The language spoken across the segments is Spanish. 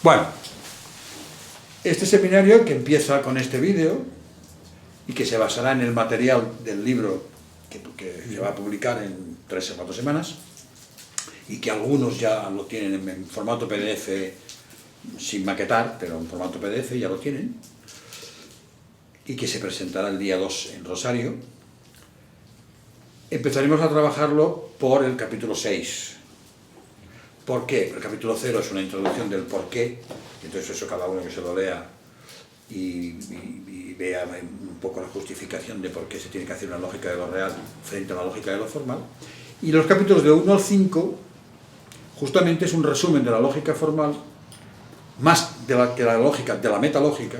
Bueno, este seminario que empieza con este vídeo y que se basará en el material del libro que se va a publicar en 3 o 4 semanas y que algunos ya lo tienen en formato PDF sin maquetar, pero en formato PDF ya lo tienen, y que se presentará el día 2 en Rosario. Empezaremos a trabajarlo por el capítulo 6. ¿Por qué? El capítulo 0 es una introducción del por qué, entonces eso cada uno que se lo lea y vea un poco la justificación de por qué se tiene que hacer una lógica de lo real frente a la lógica de lo formal. Y los capítulos de 1 al 5 justamente es un resumen de la lógica formal, más de la lógica, de la metalógica,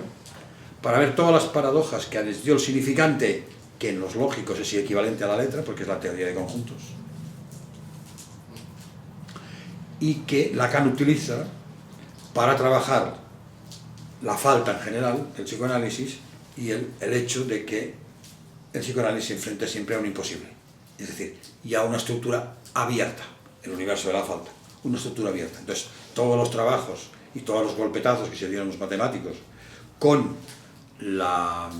para ver todas las paradojas que les dio el significante, que en los lógicos es equivalente a la letra, porque es la teoría de conjuntos, y que Lacan utiliza para trabajar la falta en general del psicoanálisis y el hecho de que el psicoanálisis se enfrenta siempre a un imposible, es decir, y a una estructura abierta, el universo de la falta, una estructura abierta. Entonces, todos los trabajos y todos los golpetazos que se dieron los matemáticos con la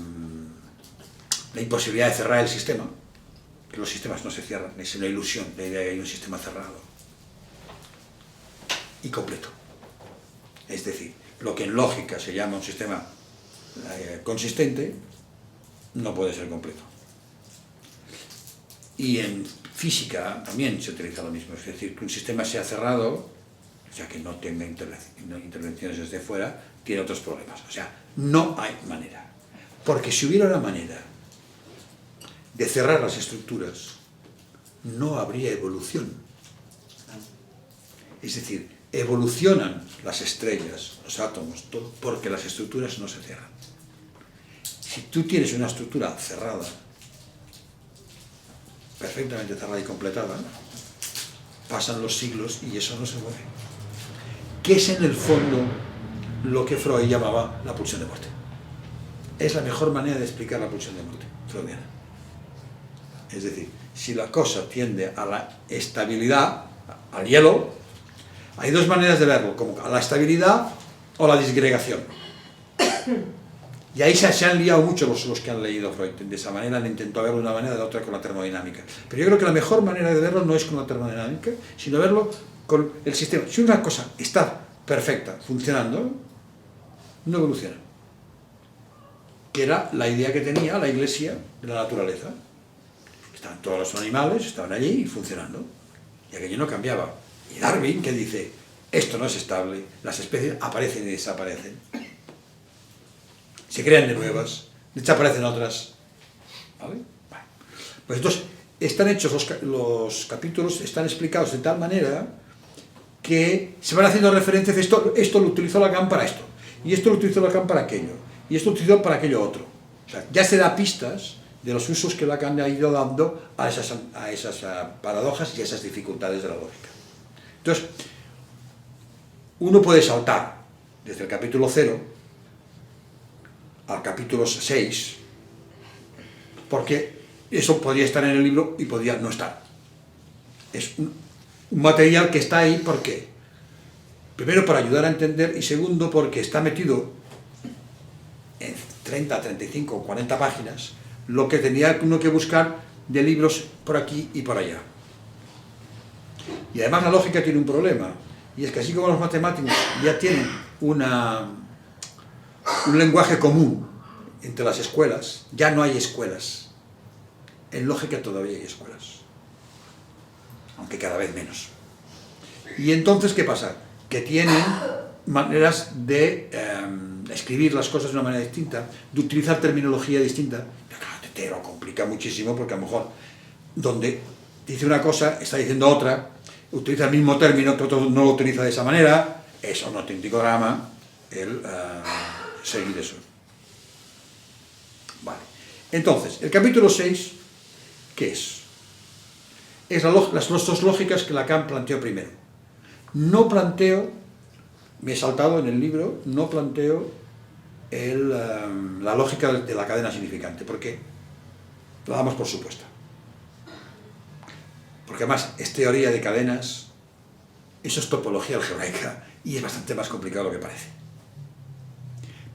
imposibilidad de cerrar el sistema, que los sistemas no se cierran, es una ilusión la idea de que hay un sistema cerrado y completo. Es decir, lo que en lógica se llama un sistema consistente no puede ser completo. Y en física también se utiliza lo mismo, es decir, que un sistema sea cerrado, o sea, que no tenga intervenciones desde fuera, tiene otros problemas. O sea, no hay manera. Porque si hubiera una manera de cerrar las estructuras, no habría evolución. Es decir, evolucionan las estrellas, los átomos, todo, porque las estructuras no se cierran. Si tú tienes una estructura cerrada, perfectamente cerrada y completada, pasan los siglos y eso no se mueve. ¿Qué es en el fondo lo que Freud llamaba la pulsión de muerte? Es la mejor manera de explicar la pulsión de muerte freudiana. Es decir, si la cosa tiende a la estabilidad, al hielo, hay dos maneras de verlo, como a la estabilidad o la disgregación. Y ahí se han liado mucho los que han leído Freud. De esa manera han intentado verlo de una manera, de otra con la termodinámica. Pero yo creo que la mejor manera de verlo no es con la termodinámica, sino verlo con el sistema. Si una cosa está perfecta, funcionando, no evoluciona. Que era la idea que tenía la Iglesia de la naturaleza. Estaban todos los animales, estaban allí funcionando. Y aquello no cambiaba. Y Darwin, que dice, esto no es estable, las especies aparecen y desaparecen. Se crean de nuevas, desaparecen otras. ¿Vale? Bueno. Pues entonces, están hechos los capítulos, están explicados de tal manera que se van haciendo referencias, esto lo utilizó Lacan para esto, y esto lo utilizó Lacan para aquello, y esto lo utilizó para aquello otro. O sea, ya se da pistas de los usos que Lacan ha ido dando a esas paradojas y a esas dificultades de la lógica. Entonces, uno puede saltar desde el capítulo 0 al capítulo 6, porque eso podría estar en el libro y podría no estar. Es un material que está ahí, ¿por qué? Primero, para ayudar a entender, y segundo, porque está metido en 30, 35 o 40 páginas, lo que tenía uno que buscar de libros por aquí y por allá. Y además la lógica tiene un problema, y es que así como los matemáticos ya tienen un lenguaje común entre las escuelas, ya no hay escuelas. En lógica todavía hay escuelas, aunque cada vez menos. Y entonces, ¿qué pasa? Que tienen maneras de escribir las cosas de una manera distinta, de utilizar terminología distinta. Te lo complica muchísimo, porque a lo mejor donde dice una cosa, está diciendo otra, utiliza el mismo término, pero otro no lo utiliza de esa manera. Es un auténtico drama el seguir eso. Vale. Entonces, el capítulo 6, ¿qué es? Es las dos lógicas que Lacan planteó primero. No planteo, me he saltado en el libro, no planteo la lógica de la cadena significante. ¿Por qué? La damos por supuesta. Porque además es teoría de cadenas Eso es topología algebraica y es bastante más complicado de lo que parece.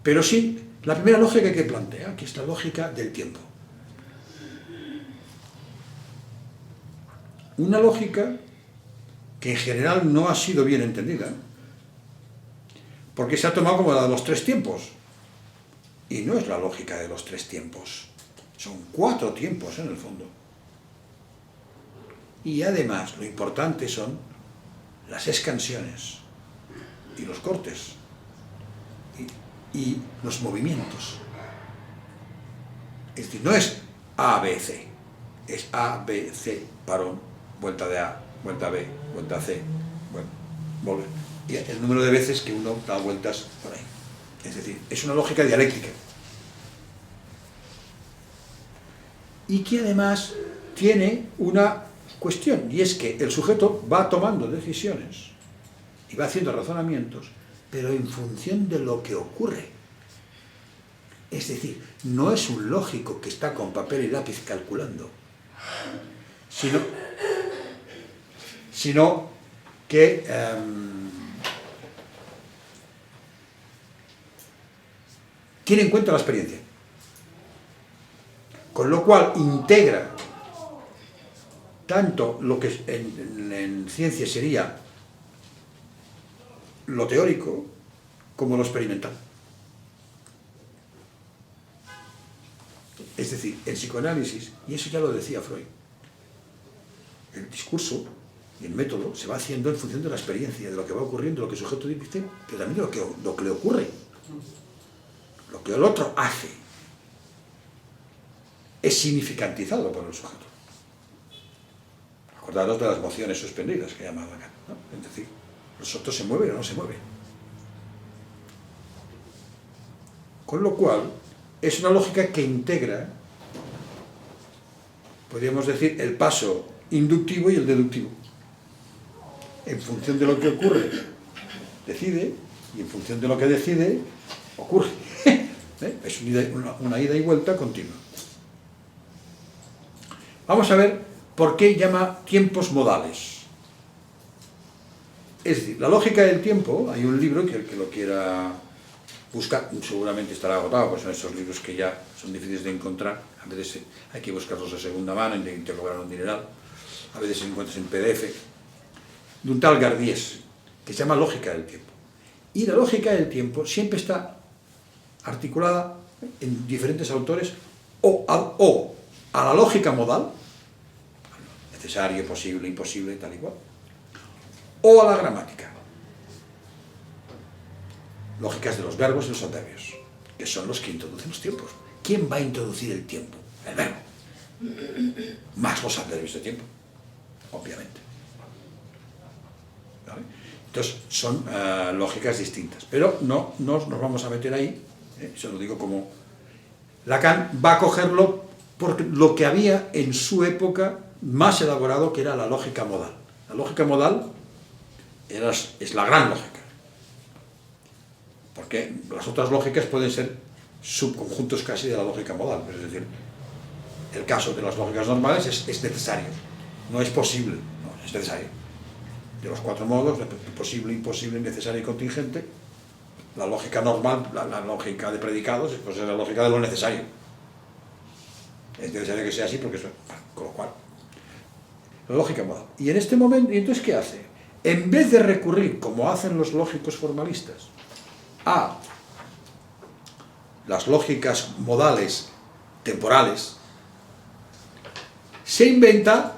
Pero sí, la primera lógica que plantea, que es la lógica del tiempo. Una lógica que en general no ha sido bien entendida, porque se ha tomado como la de los tres tiempos. Y no es la lógica de los tres tiempos. Son 4 tiempos en el fondo. Y además, lo importante son las escansiones y los cortes y los movimientos. Es decir, no es A, B, C. Es A, B, C, parón, vuelta de A, vuelta B, vuelta C, bueno, volver. Y el número de veces que uno da vueltas por ahí. Es decir, es una lógica dialéctica. Y que además tiene una cuestión, y es que el sujeto va tomando decisiones y va haciendo razonamientos, pero en función de lo que ocurre. Es decir, no es un lógico que está con papel y lápiz calculando, sino que tiene en cuenta la experiencia, con lo cual integra tanto lo que en ciencia sería lo teórico como lo experimental. Es decir, el psicoanálisis, y eso ya lo decía Freud, el discurso y el método se va haciendo en función de la experiencia, de lo que va ocurriendo, de lo que el sujeto dice, pero también de lo que le ocurre, lo que el otro hace, es significantizado por el sujeto. Acordaros de las mociones suspendidas que llama Lacan, ¿no? Es decir, los otros se mueven o no se mueven. Con lo cual, es una lógica que integra, podríamos decir, el paso inductivo y el deductivo. En función de lo que ocurre, decide, y en función de lo que decide, ocurre. Es una ida y vuelta continua. Vamos a ver por qué llama tiempos modales. Es decir, la lógica del tiempo, hay un libro que el que lo quiera buscar, seguramente estará agotado, pues son esos libros que ya son difíciles de encontrar, a veces hay que buscarlos de segunda mano, y te cobran un dineral, a veces se encuentras en PDF, de un tal Gardies, que se llama Lógica del tiempo. Y la lógica del tiempo siempre está articulada en diferentes autores o a la lógica modal, necesario, posible, imposible, tal y cual, o a la gramática. Lógicas de los verbos y los adverbios, que son los que introducen los tiempos. ¿Quién va a introducir el tiempo? El verbo. Más los adverbios de tiempo, obviamente. ¿Vale? Entonces, son lógicas distintas. Pero no nos vamos a meter ahí, se lo digo como... Lacan va a cogerlo por lo que había en su época más elaborado, que era la lógica modal. La lógica modal es la gran lógica. Porque las otras lógicas pueden ser subconjuntos casi de la lógica modal. Es decir, el caso de las lógicas normales es necesario, no es posible, no, es necesario. De los 4 modos, posible, imposible, necesario y contingente, la lógica normal, la lógica de predicados, pues es la lógica de lo necesario. Es necesario que sea así porque eso, con lo cual, la lógica modal. Y en este momento, ¿y entonces qué hace? En vez de recurrir, como hacen los lógicos formalistas, a las lógicas modales temporales, se inventa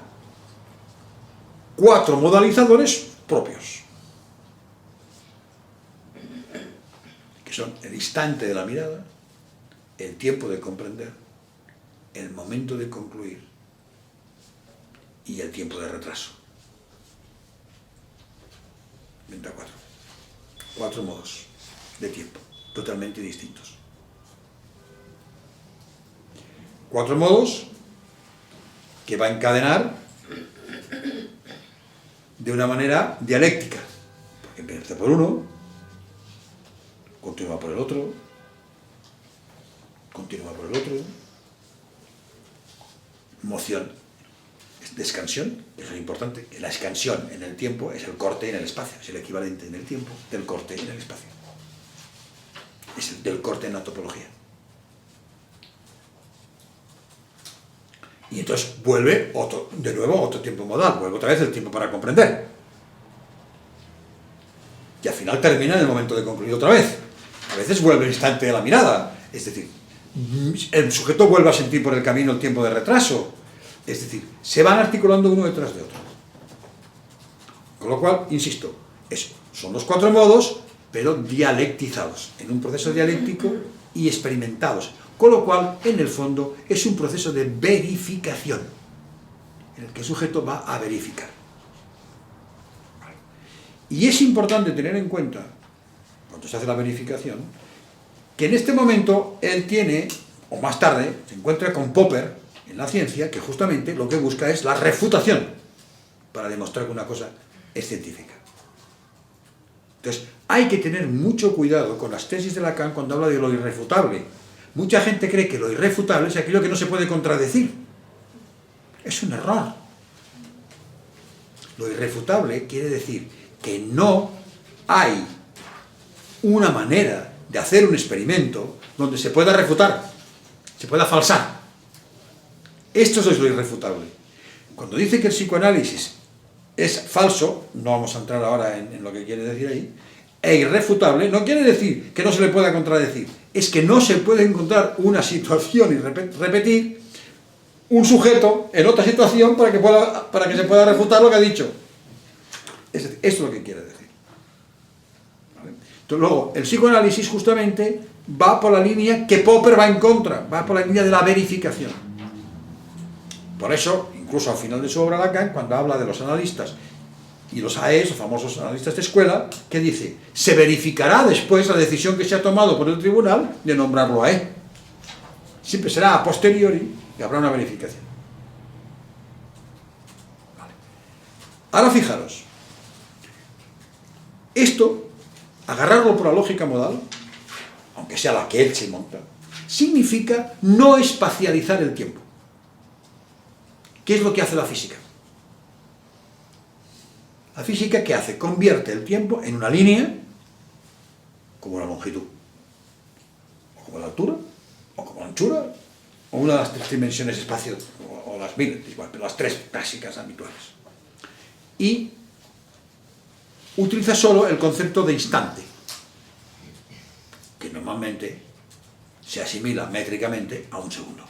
4 modalizadores propios, que son el instante de la mirada, el tiempo de comprender, el momento de concluir y el tiempo de retraso. 24. 4 modos de tiempo, totalmente distintos. 4 modos que va a encadenar de una manera dialéctica, porque empieza por uno, continúa por el otro, continúa por el otro, moción. de escansión, eso es importante. La escansión en el tiempo es el corte en el espacio, es el equivalente en el tiempo del corte en el espacio. Es el del corte en la topología. Y entonces vuelve de nuevo otro tiempo modal, vuelve otra vez el tiempo para comprender. Y al final termina en el momento de concluir otra vez. A veces vuelve el instante de la mirada, es decir, el sujeto vuelve a sentir por el camino el tiempo de retraso. Es decir, se van articulando uno detrás de otro. Con lo cual, insisto, eso, son los 4 modos, pero dialectizados, en un proceso dialéctico y experimentados. Con lo cual, en el fondo, es un proceso de verificación, en el que el sujeto va a verificar. Y es importante tener en cuenta, cuando se hace la verificación, que en este momento él tiene, o más tarde, se encuentra con Popper, en la ciencia, que justamente lo que busca es la refutación para demostrar que una cosa es científica. Entonces, hay que tener mucho cuidado con las tesis de Lacan cuando habla de lo irrefutable. Mucha gente cree que lo irrefutable es aquello que no se puede contradecir. Es un error. Lo irrefutable quiere decir que no hay una manera de hacer un experimento donde se pueda refutar, se pueda falsar. Esto es lo irrefutable. Cuando dice que el psicoanálisis es falso, no vamos a entrar ahora en lo que quiere decir ahí, e irrefutable, no quiere decir que no se le pueda contradecir, es que no se puede encontrar una situación y repetir un sujeto en otra situación para que se pueda refutar lo que ha dicho. Es decir, esto es lo que quiere decir. ¿Vale? Entonces, luego, el psicoanálisis justamente va por la línea que Popper va en contra, va por la línea de la verificación. Por eso, incluso al final de su obra Lacan, cuando habla de los analistas y los AEs, los famosos analistas de escuela, que dice, se verificará después la decisión que se ha tomado por el tribunal de nombrarlo AE. Siempre será a posteriori y habrá una verificación. Vale. Ahora fijaros, esto, agarrarlo por la lógica modal, aunque sea la que él se monta, significa no espacializar el tiempo. ¿Qué es lo que hace la física? La física, ¿qué hace? Convierte el tiempo en una línea, como la longitud, o como la altura, o como la anchura, o una de las 3 dimensiones espacio, o las 1000, igual, pero las 3 básicas habituales. Y utiliza solo el concepto de instante, que normalmente se asimila métricamente a un segundo.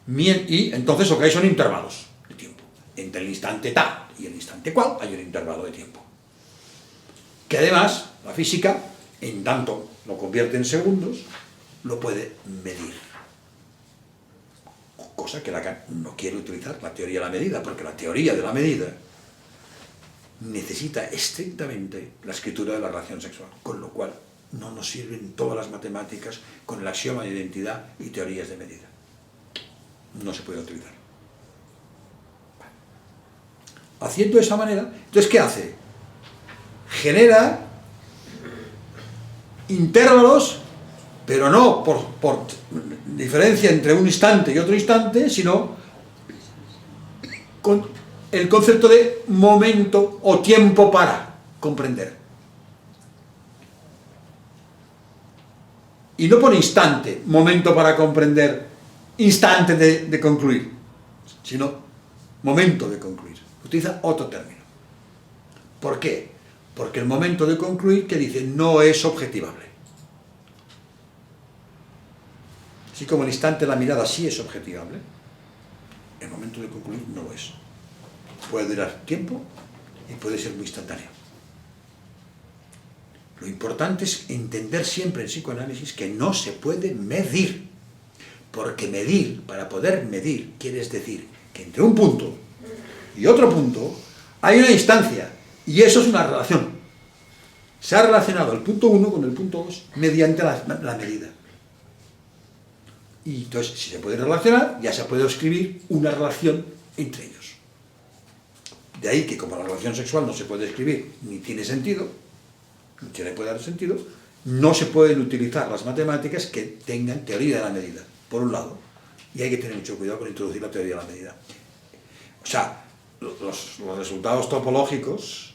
Y entonces lo que hay son intervalos de tiempo. Entre el instante tal y el instante cual hay un intervalo de tiempo. Que además, la física, en tanto lo convierte en segundos, lo puede medir. Cosa que Lacan no quiere utilizar, la teoría de la medida, porque la teoría de la medida necesita estrictamente la escritura de la relación sexual, con lo cual no nos sirven todas las matemáticas con el axioma de identidad y teorías de medida. No se puede utilizar. Haciendo de esa manera, entonces ¿qué hace? Genera intervalos, pero no por diferencia entre un instante y otro instante, sino con el concepto de momento o tiempo para comprender. Y no pone instante, momento para comprender, instante de concluir, sino momento de concluir. Utiliza otro término. ¿Por qué? Porque el momento de concluir, que dice, no es objetivable. Así como el instante de la mirada sí es objetivable, el momento de concluir no lo es. Puede durar tiempo y puede ser muy instantáneo. Lo importante es entender siempre en psicoanálisis que no se puede medir. Porque medir, para poder medir, quiere decir que entre un punto y otro punto hay una distancia, y eso es una relación. Se ha relacionado el punto 1 con el punto 2 mediante la medida. Y entonces, si se puede relacionar, ya se puede escribir una relación entre ellos. De ahí que como la relación sexual no se puede escribir, ni tiene sentido, ni se le puede dar sentido, no se pueden utilizar las matemáticas que tengan teoría de la medida, por un lado. Y hay que tener mucho cuidado con introducir la teoría de la medida. O sea, los resultados topológicos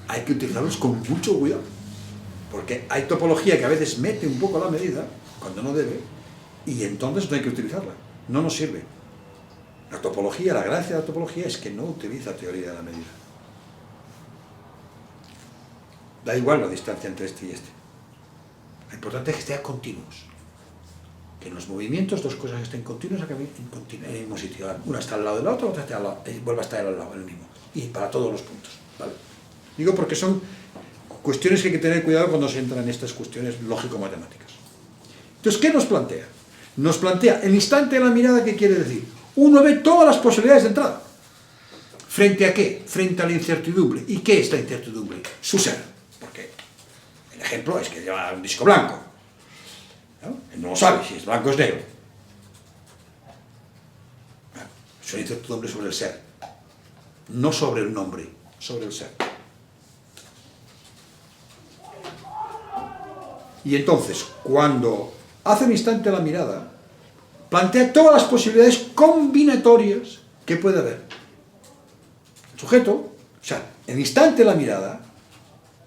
hay que utilizarlos con mucho cuidado, porque hay topología que a veces mete un poco la medida cuando no debe, y entonces no hay que utilizarla, no nos sirve. La topología, la gracia de la topología es que no utiliza teoría de la medida. Da igual la distancia entre este y este. Lo importante es que estén continuos. Que en los movimientos dos cosas estén continuas en el mismo sitio. Una está al lado de la otra, otra está al lado, y vuelve a estar al lado, en el mismo. Y para todos los puntos. ¿Vale? Digo porque son cuestiones que hay que tener cuidado cuando se entran en estas cuestiones lógico-matemáticas. Entonces, ¿qué nos plantea? Nos plantea el instante de la mirada. ¿Qué quiere decir? Uno ve todas las posibilidades de entrada. ¿Frente a qué? Frente a la incertidumbre. ¿Y qué es la incertidumbre? Su ser. Porque el ejemplo es que lleva un disco blanco, ¿no? Él no lo sabe si es blanco o es negro. Es una incertidumbre sobre el ser. No sobre el nombre, sobre el ser. Y entonces, cuando hace un instante la mirada, plantea todas las posibilidades combinatorias que puede haber. El sujeto, o sea, el instante de la mirada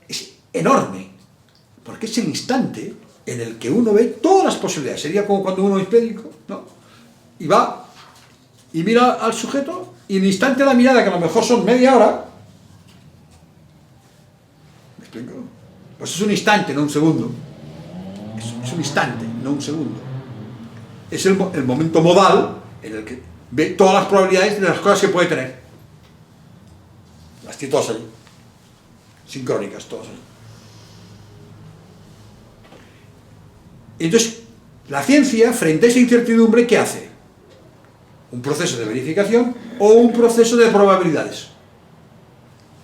es enorme, porque es el instante en el que uno ve todas las posibilidades. Sería como cuando uno es médico, ¿no? Y va y mira al sujeto, y el instante de la mirada, que a lo mejor son media hora, ¿me explico? Pues es un instante, no un segundo. Es un instante, no un segundo. Es el momento modal en el que ve todas las probabilidades de las cosas que puede tener. Las tiene todas ahí. Sincrónicas, todas ahí. Entonces, la ciencia, frente a esa incertidumbre, ¿qué hace? Un proceso de verificación o un proceso de probabilidades.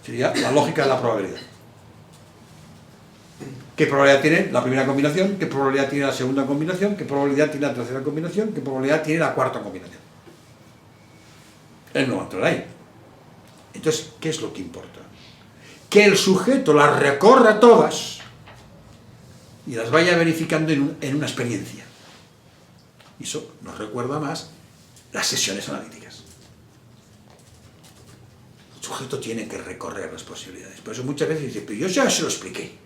Sería la lógica de la probabilidad. ¿Qué probabilidad tiene la primera combinación? ¿Qué probabilidad tiene la segunda combinación? ¿Qué probabilidad tiene la tercera combinación? ¿Qué probabilidad tiene la cuarta combinación? Él no va a entrar ahí. Entonces, ¿qué es lo que importa? Que el sujeto las recorra todas y las vaya verificando en una experiencia. Y eso nos recuerda más las sesiones analíticas. El sujeto tiene que recorrer las posibilidades. Por eso muchas veces dice, pero yo ya se lo expliqué.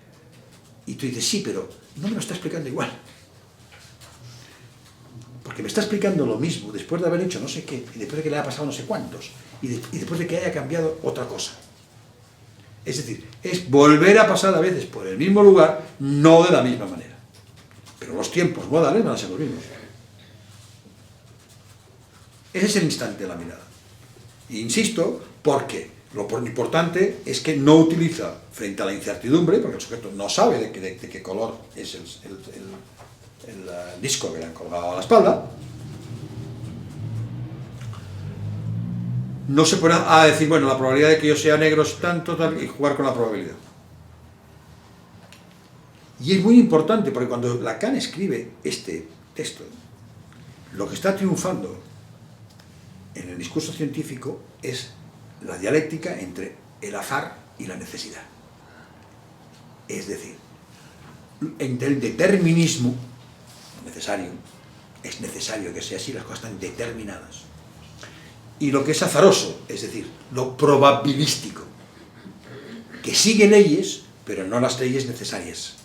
Y tú dices, sí, pero no me lo está explicando igual. Porque me está explicando lo mismo después de haber hecho no sé qué, y después de que le haya pasado no sé cuántos, y después de que haya cambiado otra cosa. Es decir, es volver a pasar a veces por el mismo lugar, no de la misma manera. Pero los tiempos modales van a ser los mismos. Ese es el instante de la mirada. E insisto, porque lo importante es que no utiliza frente a la incertidumbre, porque el sujeto no sabe de qué color es el disco que le han colgado a la espalda. No se pone a decir, bueno, la probabilidad de que yo sea negro es tanto, tal, y jugar con la probabilidad. Y es muy importante, porque cuando Lacan escribe este texto, lo que está triunfando en el discurso científico es la dialéctica entre el azar y la necesidad. Es decir, entre el determinismo necesario, es necesario que sea así, las cosas están determinadas, y lo que es azaroso, es decir, lo probabilístico, que sigue leyes, pero no las leyes necesarias.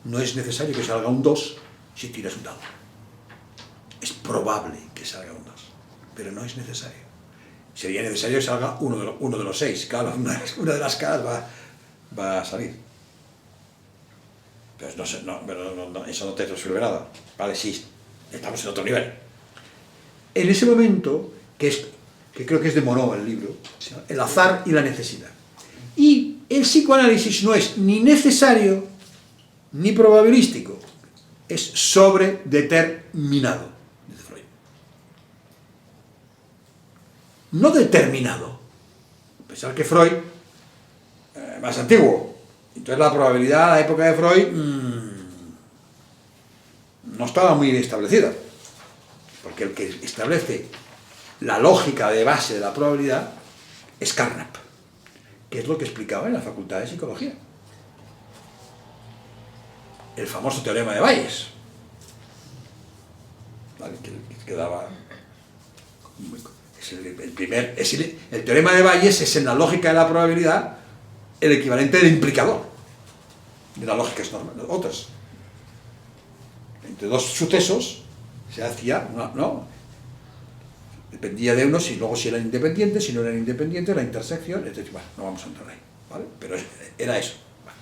No es necesario que salga un 2 si tiras un dado. Es probable que salga un 2, pero no es necesario. Sería necesario que salga uno de los 6. Claro, una de las caras va a salir. Pero eso no te resuelve nada. Vale, sí, estamos en otro nivel. En ese momento, que creo que es de Monod el libro, el azar y la necesidad. Y el psicoanálisis no es ni necesario ni probabilístico, es sobredeterminado. No determinado. Pensar que Freud, más antiguo, entonces la probabilidad a la época de Freud no estaba muy establecida, porque el que establece la lógica de base de la probabilidad es Carnap, que es lo que explicaba en la Facultad de Psicología. El famoso teorema de Bayes. ¿vale? Que quedaba... el teorema de Bayes es en la lógica de la probabilidad el equivalente del implicador de la lógica normal, otras. Entre dos sucesos se hacía, ¿no? Dependía de uno, si luego si eran independientes, si no eran independientes, la intersección, etc. Bueno, no vamos a entrar ahí, ¿vale? Pero era eso. Vale.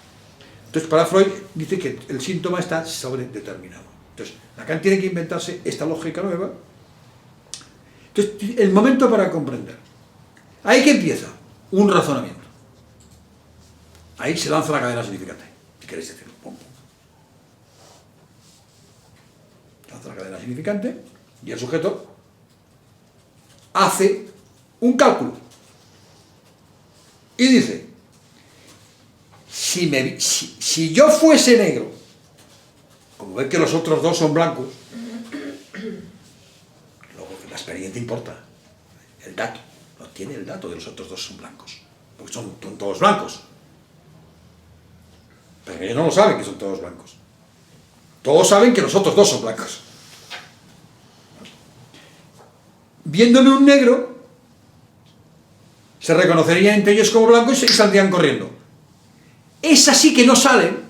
Entonces, para Freud dice que el síntoma está sobredeterminado. Entonces, Lacan tiene que inventarse esta lógica nueva. Entonces, el momento para comprender. Ahí que empieza un razonamiento. Ahí se lanza la cadena significante. ¿Qué queréis decir? Pum, pum. Lanza la cadena significante y el sujeto hace un cálculo y dice: si yo fuese negro, como ven que los otros dos son blancos, luego la experiencia importa, el dato, no tiene el dato de los otros dos son blancos, porque son todos blancos, pero ellos no lo saben que son todos blancos, todos saben que los otros dos son blancos. Viéndome un negro, se reconocerían entre ellos como blancos y saldrían corriendo. Es así que no salen,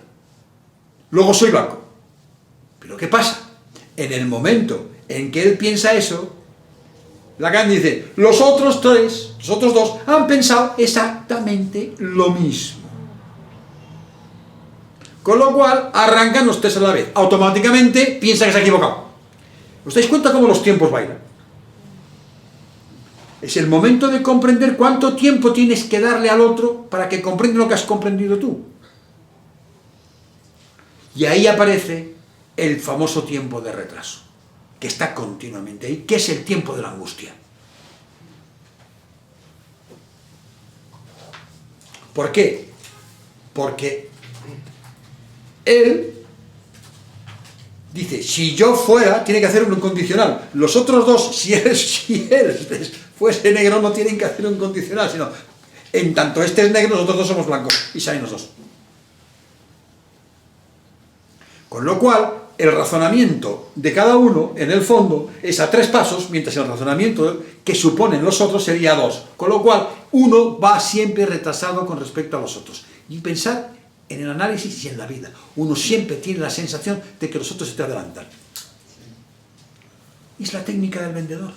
luego soy blanco. Pero ¿qué pasa? En el momento en que él piensa eso, Lacan dice, los otros dos han pensado exactamente lo mismo. Con lo cual, arrancan los tres a la vez. Automáticamente piensa que se ha equivocado. ¿Os dais cuenta cómo los tiempos bailan? Es el momento de comprender cuánto tiempo tienes que darle al otro para que comprenda lo que has comprendido tú. Y ahí aparece el famoso tiempo de retraso, que está continuamente ahí, que es el tiempo de la angustia. ¿Por qué? Porque él dice, si yo fuera, tiene que hacer un condicional. Los otros dos, si él fuese negro, no tienen que hacer un condicional, sino, en tanto este es negro, nosotros dos somos blancos, y salen los dos. Con lo cual, el razonamiento de cada uno, en el fondo, es a 3 pasos, mientras el razonamiento que suponen los otros sería a 2. Con lo cual, uno va siempre retrasado con respecto a los otros. Y pensar en el análisis y en la vida. Uno siempre tiene la sensación de que los otros se te adelantan. Es la técnica del vendedor.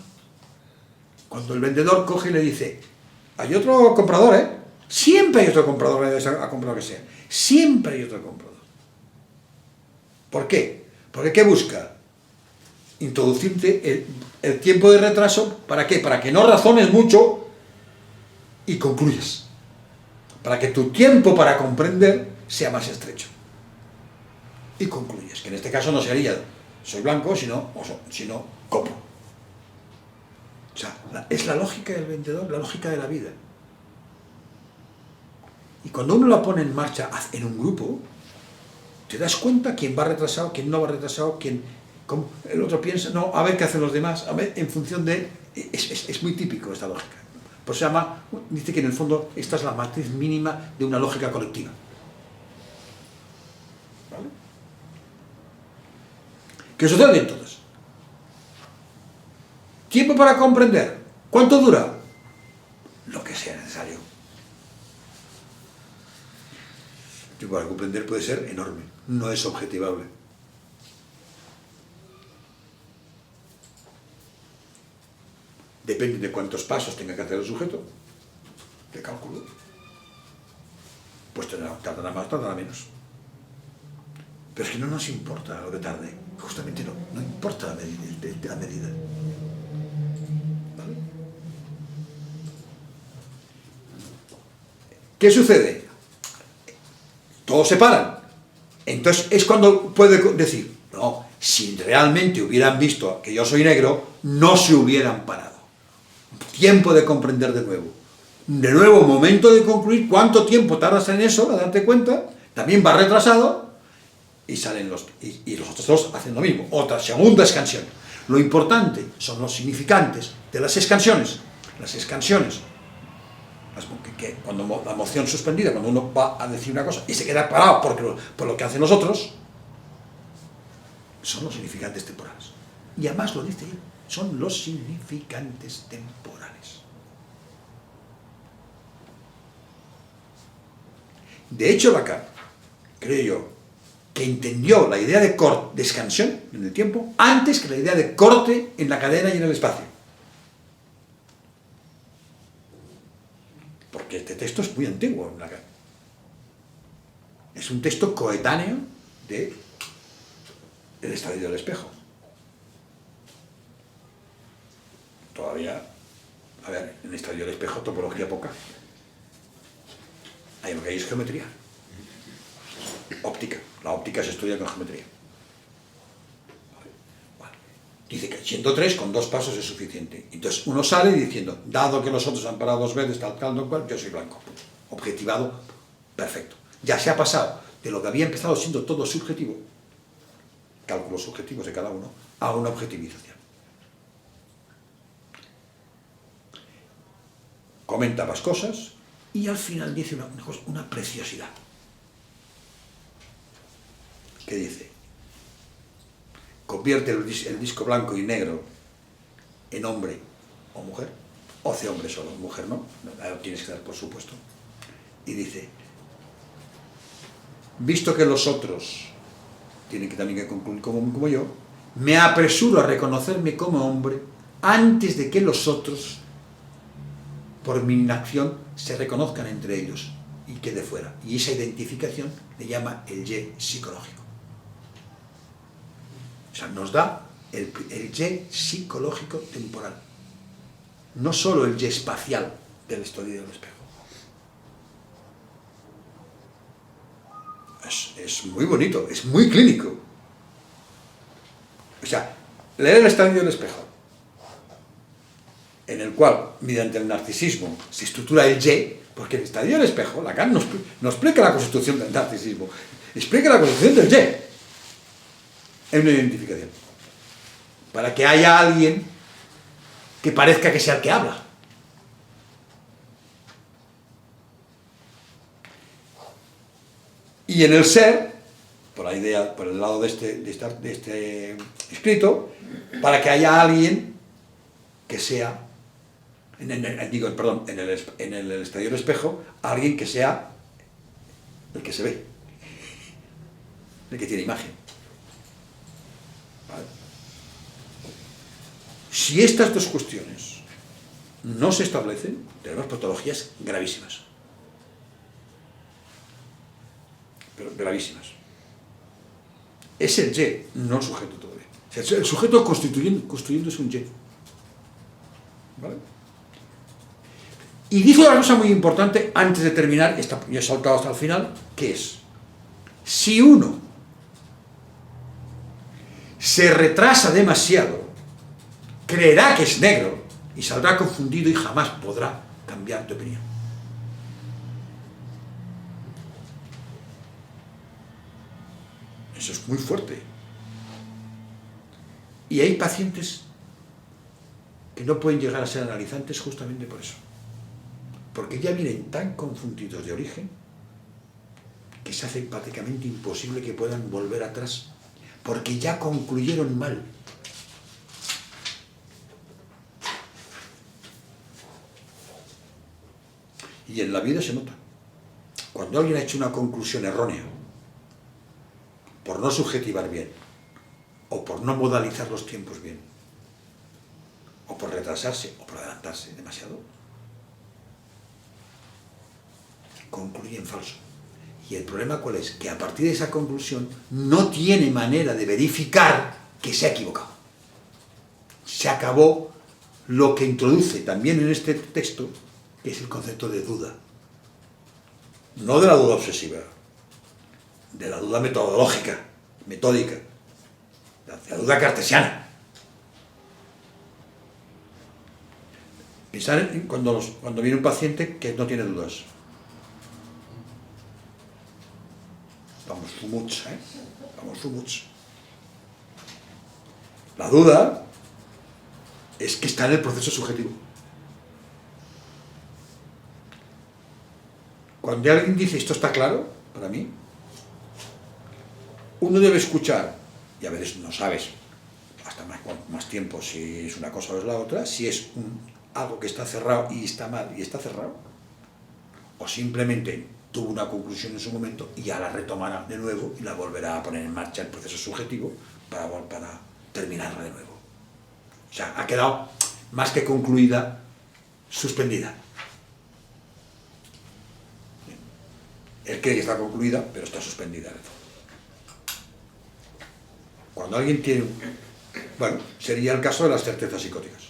Cuando el vendedor coge y le dice, hay otro comprador, ¿eh? Siempre hay otro comprador a comprar lo que sea. Siempre hay otro comprador. ¿Por qué? Porque ¿qué busca? Introducirte el tiempo de retraso. ¿Para qué? Para que no razones mucho y concluyas. Para que tu tiempo para comprender sea más estrecho. Y concluyes, que en este caso no sería soy blanco, sino compro. O sea, es la lógica del vendedor, la lógica de la vida. Y cuando uno la pone en marcha en un grupo, te das cuenta quién va retrasado, quién no va retrasado, cómo el otro piensa, no, a ver qué hacen los demás, a ver, en función de... Es muy típico esta lógica. Por eso dice que en el fondo esta es la matriz mínima de una lógica colectiva. ¿Vale? ¿Qué sucede entonces? Tiempo para comprender. ¿Cuánto dura? Lo que sea necesario. El tiempo para comprender puede ser enorme, no es objetivable. Depende de cuántos pasos tenga que hacer el sujeto, de cálculo. Pues tardará más, tardará menos. Pero es que no nos importa lo que tarde, justamente no importa la medida. ¿Vale? ¿Qué sucede? Todos se paran. Entonces es cuando puede decir, no, si realmente hubieran visto que yo soy negro, no se hubieran parado. Tiempo de comprender de nuevo. De nuevo, momento de concluir. ¿Cuánto tiempo tardas en eso? A darte cuenta. También va retrasado. Y salen y los otros dos hacen lo mismo. Otra segunda expansión. Lo importante son los significantes de las expansiones. Las expansiones. Cuando la moción suspendida, cuando uno va a decir una cosa y se queda parado por lo que hacen los otros, son los significantes temporales. Y además lo dice él, son los significantes temporales. De hecho, Lacan, creo yo, que entendió la idea de expansión en el tiempo antes que la idea de corte en la cadena y en el espacio. Porque este texto es muy antiguo en Lacan. Es un texto coetáneo de El estadio del espejo. Todavía, a ver, en el estadio del espejo topología poca. Ahí lo que hay es geometría. Óptica. La óptica se estudia con geometría. Vale. Dice que siendo 3, con 2 pasos es suficiente. Entonces uno sale diciendo, dado que los otros han parado 2 veces, tal, cual, yo soy blanco. Objetivado, perfecto. Ya se ha pasado de lo que había empezado siendo todo subjetivo, cálculos subjetivos de cada uno, a una objetivización. Comenta más cosas y al final dice una preciosidad. ¿Qué dice? Convierte el disco blanco y negro en hombre o mujer, o hace hombre solo, mujer no, tienes que dar por supuesto. Y dice, visto que los otros tienen que también que concluir como yo, me apresuro a reconocerme como hombre antes de que los otros, por mi inacción, se reconozcan entre ellos y quede fuera. Y esa identificación le llama el ye psicológico. O sea, nos da el ye psicológico temporal, no solo el ye espacial del estudio del espejo. Es muy bonito, es muy clínico. O sea, leer el estadio del espejo, en el cual, mediante el narcisismo, se estructura el ye, porque el estadio del espejo, Lacan no explica la constitución del narcisismo, explica la constitución del ye, en una identificación, para que haya alguien que parezca que sea el que habla. Y en el ser, por la idea, por el lado de este escrito, para que haya alguien que sea, en el estadio del espejo, alguien que sea el que se ve, el que tiene imagen. ¿Vale? Si estas dos cuestiones no se establecen, tenemos patologías gravísimas. Pero gravísimas. Es el ye, no el sujeto todavía. O sea, el sujeto construyendo es un ye. ¿Vale? Y dice una cosa muy importante antes de terminar, y he saltado hasta el final, que es, si uno se retrasa demasiado, creerá que es negro y saldrá confundido y jamás podrá cambiar de opinión. Eso es muy fuerte. Y hay pacientes que no pueden llegar a ser analizantes justamente por eso. Porque ya vienen tan confundidos de origen que se hace prácticamente imposible que puedan volver atrás, porque ya concluyeron mal. Y en la vida se nota. Cuando alguien ha hecho una conclusión errónea, por no subjetivar bien, o por no modalizar los tiempos bien, o por retrasarse, o por adelantarse demasiado, concluye en falso. Y el problema ¿cuál es? Que a partir de esa conclusión no tiene manera de verificar que se ha equivocado. Se acabó lo que introduce también en este texto, que es el concepto de duda. No de la duda obsesiva, de la duda metodológica, metódica, de la duda cartesiana. Pensar en cuando viene un paciente que no tiene dudas. Vamos, fumuts, ¿eh? Vamos, fumuts. La duda es que está en el proceso subjetivo. Cuando alguien dice esto está claro, para mí, uno debe escuchar, y a veces no sabes, hasta más tiempo si es una cosa o es la otra, si es algo que está cerrado y está mal y está cerrado, o simplemente tuvo una conclusión en su momento y ya la retomará de nuevo y la volverá a poner en marcha el proceso subjetivo para terminarla de nuevo. O sea, ha quedado más que concluida, suspendida. Él cree que está concluida, pero está suspendida. Cuando alguien tiene... Bueno, sería el caso de las certezas psicóticas.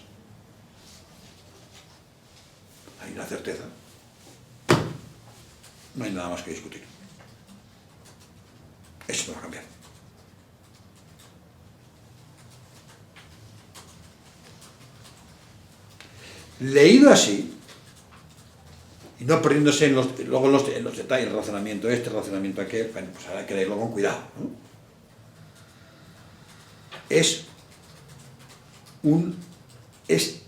Hay una certeza. No hay nada más que discutir. Eso no va a cambiar. Leído así, y no perdiéndose luego en los detalles, el razonamiento este, el razonamiento aquel, bueno, pues ahora hay que leerlo con cuidado, ¿no? Es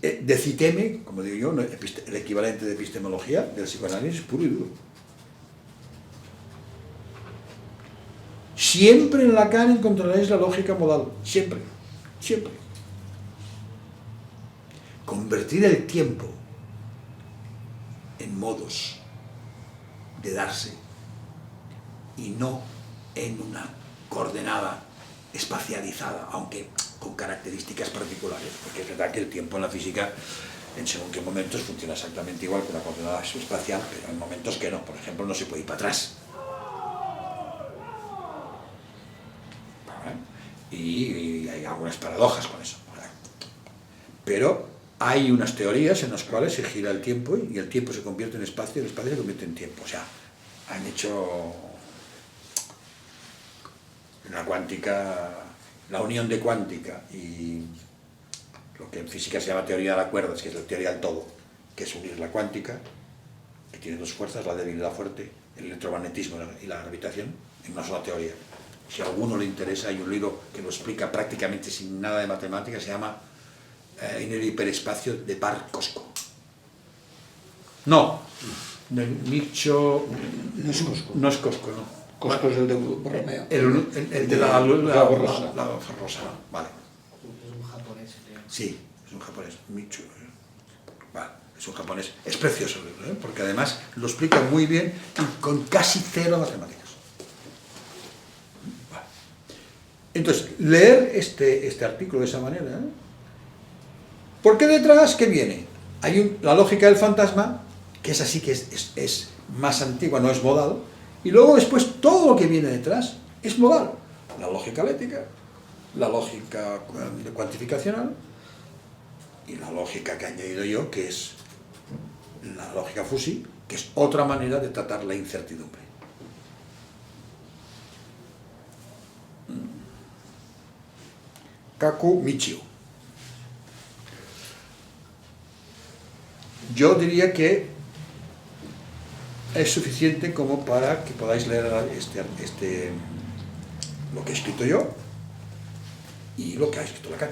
de citeme, como digo yo, el equivalente de epistemología del psicoanálisis puro y duro. Siempre en Lacan encontraréis la lógica modal, siempre, siempre. Convertir el tiempo en modos de darse y no en una coordenada espacializada, aunque con características particulares, porque es verdad que el tiempo en la física en según qué momentos funciona exactamente igual que una coordenada espacial, pero en momentos que no. Por ejemplo, no se puede ir para atrás. Y hay algunas paradojas con eso. Pero hay unas teorías en las cuales se gira el tiempo y el tiempo se convierte en espacio y el espacio se convierte en tiempo. O sea, han hecho la cuántica, la unión de cuántica y lo que en física se llama teoría de las cuerdas, que es la teoría del todo, que es unir la cuántica, que tiene dos fuerzas, la débil y la fuerte, el electromagnetismo y la gravitación, en una sola teoría. Si a alguno le interesa, hay un libro que lo explica prácticamente sin nada de matemáticas, se llama En el hiperespacio de Bar-Cosco. No, Micho... No es Cosco. No es Cosco, no. Cosco es el de Borromeo. El de la rosa. La rosa, vale. Es un japonés, creo. Sí, es un japonés, Micho. Vale, es un japonés. Es precioso el libro, ¿eh? Porque además lo explica muy bien y con casi cero matemáticas. Vale. Entonces, leer este artículo de esa manera, ¿eh? Porque detrás, ¿qué viene? Hay la lógica del fantasma, que es así, que es más antigua, no es modal, y luego después todo lo que viene detrás es modal. La lógica lética, la lógica cuantificacional y la lógica que he añadido yo, que es la lógica Fusy, que es otra manera de tratar la incertidumbre. Kaku Michio. Yo diría que es suficiente como para que podáis leer lo que he escrito yo y lo que ha escrito Lacan.